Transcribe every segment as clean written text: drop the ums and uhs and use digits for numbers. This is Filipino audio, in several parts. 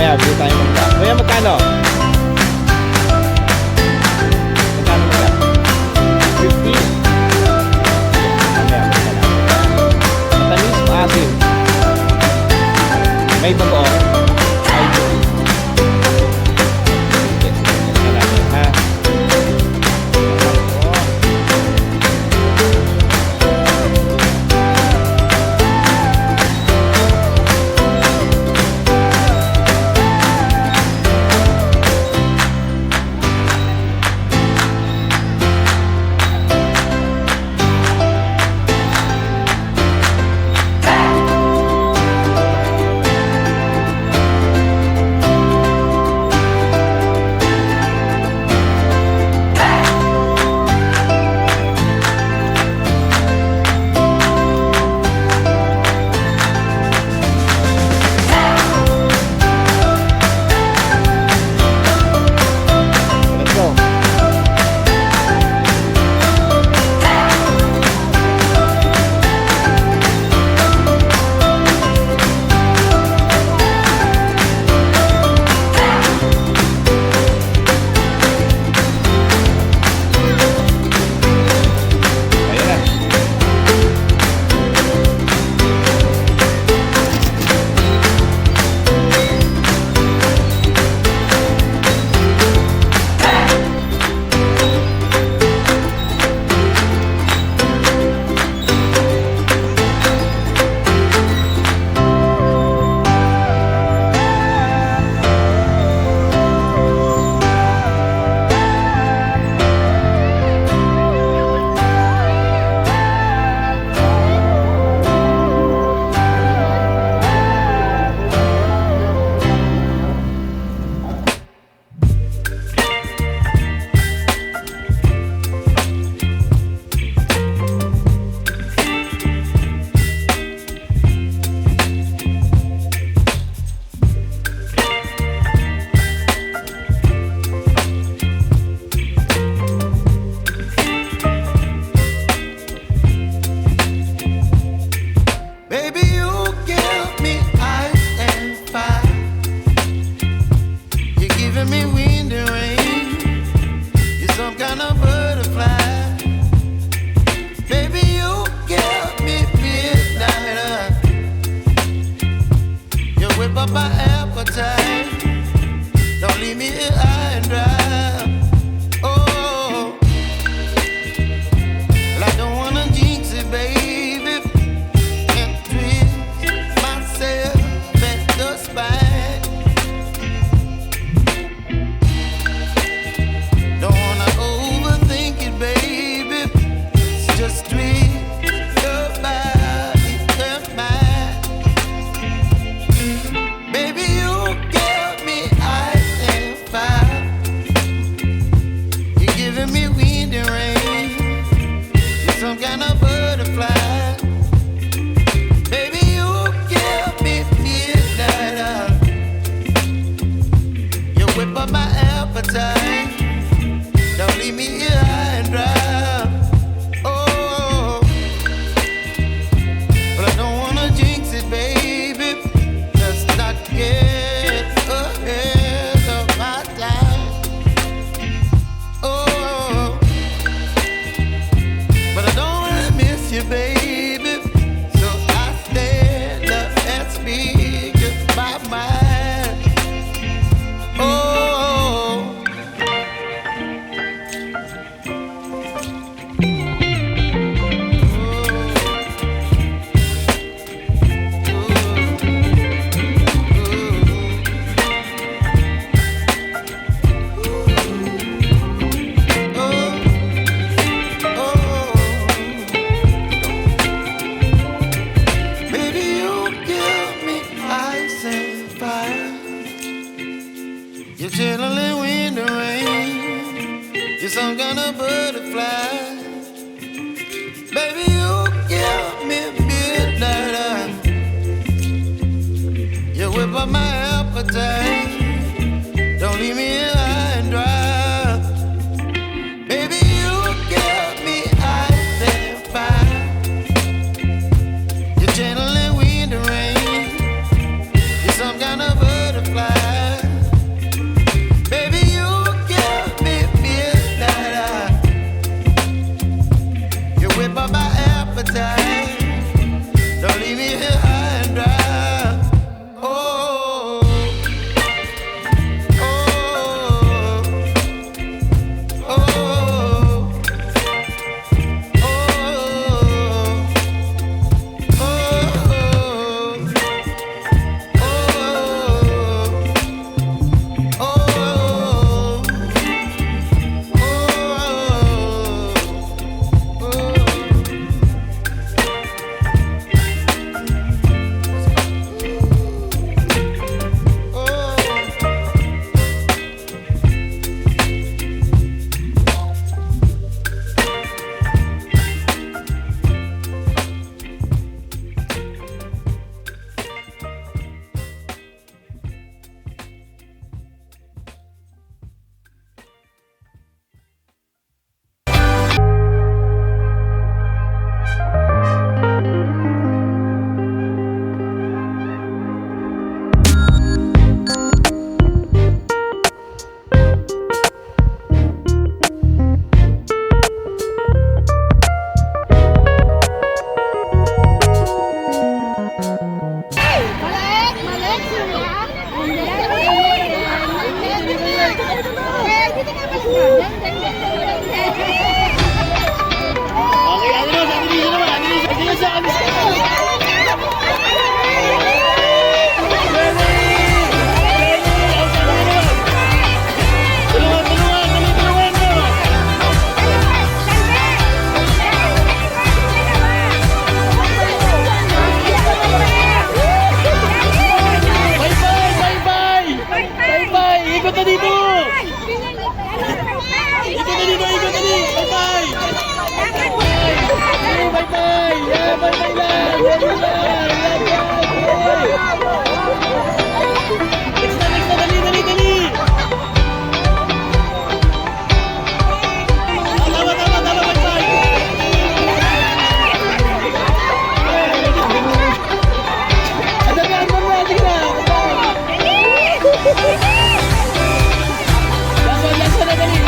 mamaya, bili tayo mangga. Kuya, magkano? Magkano mangga? 50? Mamaya, bili natin. Matamis, maasim. May bagoong. Ay, yes, bili natin, ha? Let's go. Ayan na. Baby, you give me ice and fire. You're giving me wind and rain. You're some kind of butterfly. Baby, you give me midnight. You whip up my appetite. Don't leave me here high and dry. Oh, well, I don't wanna jinx it, baby. And twist myself at the spine. Don't wanna overthink it, baby. It's just twist your body and mine. Baby, you give me ice and fire. You're giving me wind and rain. You're some kind of butterfly. Baby, you give me midnight. You whip up my appetite. Don't leave me here high and dry. Oh, but I don't wanna jinx it, baby. Let's not get ahead of my time. Oh, but I don't wanna miss you, baby. So I stand up and speak just my mind. Oh, baby, you give me ice and fire. You're chilling wind and rain. You're some kind of butterfly. Baby, you give me midnight. You whip up my appetite. Don't leave me here high and dry. Baby, you give me ice and fire. You're channeling wind and rain. You're some kind of butterfly. Okay, Andres, Andres naman, Andres, Andres, Andres. Tulungan, tulungan, tulungan mo. Bye bye, bye bye. Bye bye, ikot na dito. Ikot na dito, ikot na dito. Bye bye. Bye bye. Yeah, bye bye lang. Bye bye lang. Next na, dali, dali, dali. Tama, tama, tama, bye bye. Andam na, sige na. Laso na, dali.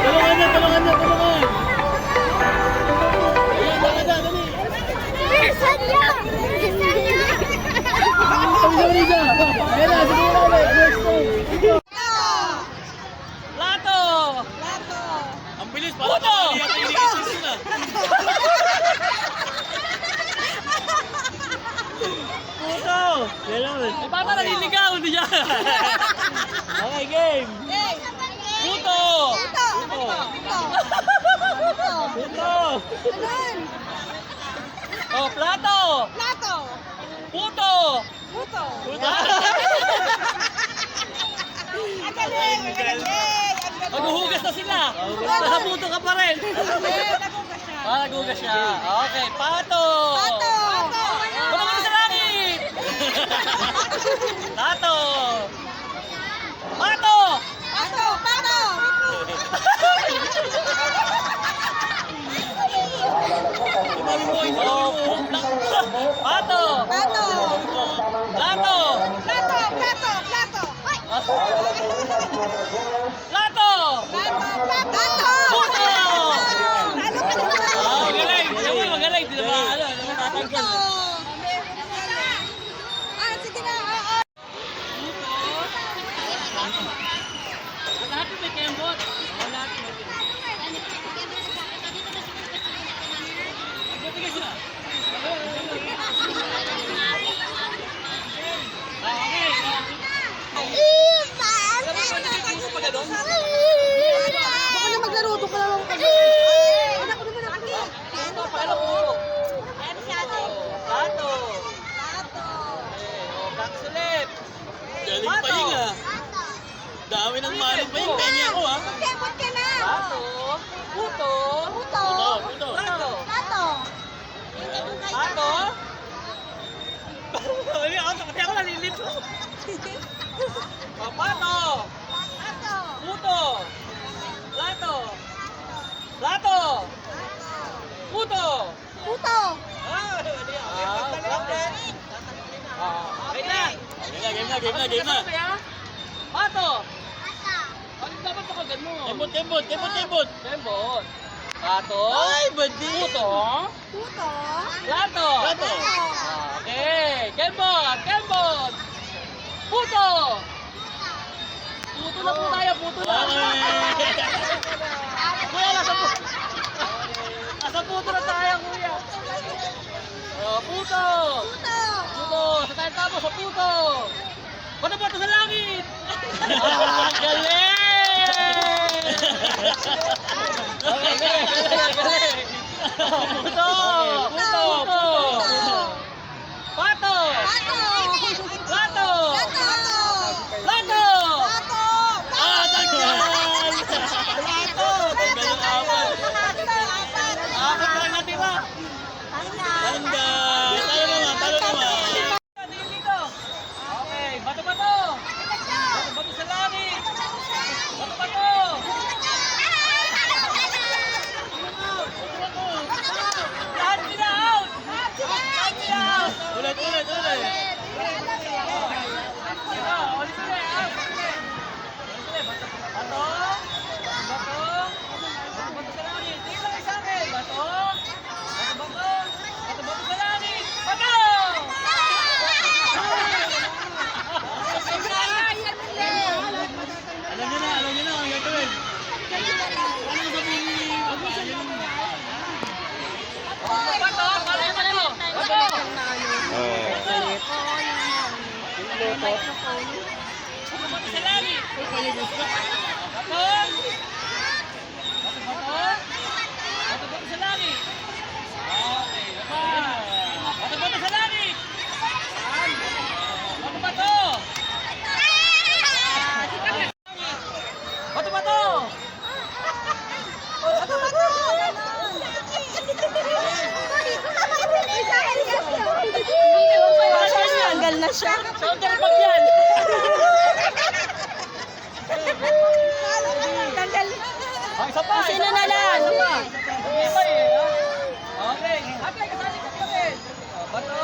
Tulungan niya, tulungan niya, tulungan. Ayan, dali, dali. Dali, dali. Ayan na, sige na ulit. Next one. Lato! Ang bilis, parang kamali ang pinigil na. Puto! Ganun. Eh, bata naliligaw, hindi siya. Okay, game. Puto! Puto! Oh, plato! Puto! Puto! Maghuhugas na sila. Nakaputo ka pa rin. Nagugas siya. Okay, pato! Pato sa langit! Pato! Pato! Pato! Lato! Lato! Puto! Magaling! Magaling! Di na ba? Ano? Natatanggal. Lahat may kembot. Lahat may Baka na maglaruto ka lang kami. Anak ko naman ako. Lato! Kaksulip! Galing pa yun ah! Dami ng manong pa yun, pengi ako ah! Kembot ka na. Lato! Puto! Puto. Puto! Lato. Lato! Pati ako nalilito! Pato! Puto! Lato! Lato! Puto! Puto. Ah, game na. Pato. Ano dapat pakagan mo? Tembot. Tembot. Pato. Ay, bandi. Puto. Puto. Plato. Plato. Okay. Kembot. Puto. Puto na po tayo. Puto na. Okay. Kuya, nasa puto na tayo, kuya. Puto. Puto. Sa tayo tapos, sa puto. Pato sa langit. Galing. Puto. Pato. Plato. Tanggal ang apat. Apat na lang natira. Tanggal. Talo naman. Dito. Okay, bato. Bato sa langit. Bato. Lahat sila out. Ulit. Ulit sila, out. Bato. Bato sa langit. Dito kayo sa akin. Bato sa langit. Bato! Alam niyo na ang gagawin. Ano sabihin ni Bato! Para yung bato! Bato! Oh. Bato sa langit. Bato! Bato sa langit. Okay, bato sa langit. Bato! Tanggal na siya. Shoulder bag yan. Tanggal. Isa pa. Sino na lang? Isa eh. Okay. Okay, kasali ka kami. Bato.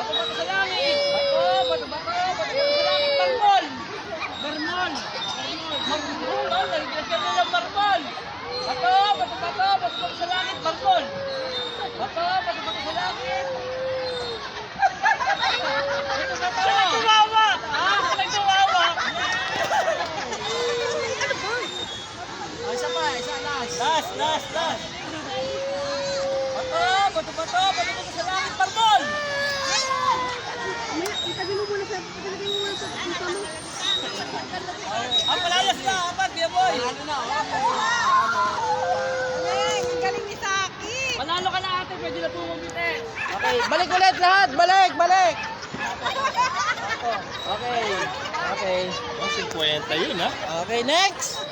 Bato sa langit. Bato sa langit. Marmol. Nalagyan nila ng marmol. Bato sa langit. Marmol. Bato sa langit. Sila tumawa. Isa pa, last. Bato sa langit, marmol. Itabi mo muna sa puto mo. Ang palalas na, apat, Bia Boy. Ang galing ni Saki. Panalo ka na ate, pwede na pumumite. Okay, balik ulit lahat. Balik. Okay. 50 yun, ha? Okay, next.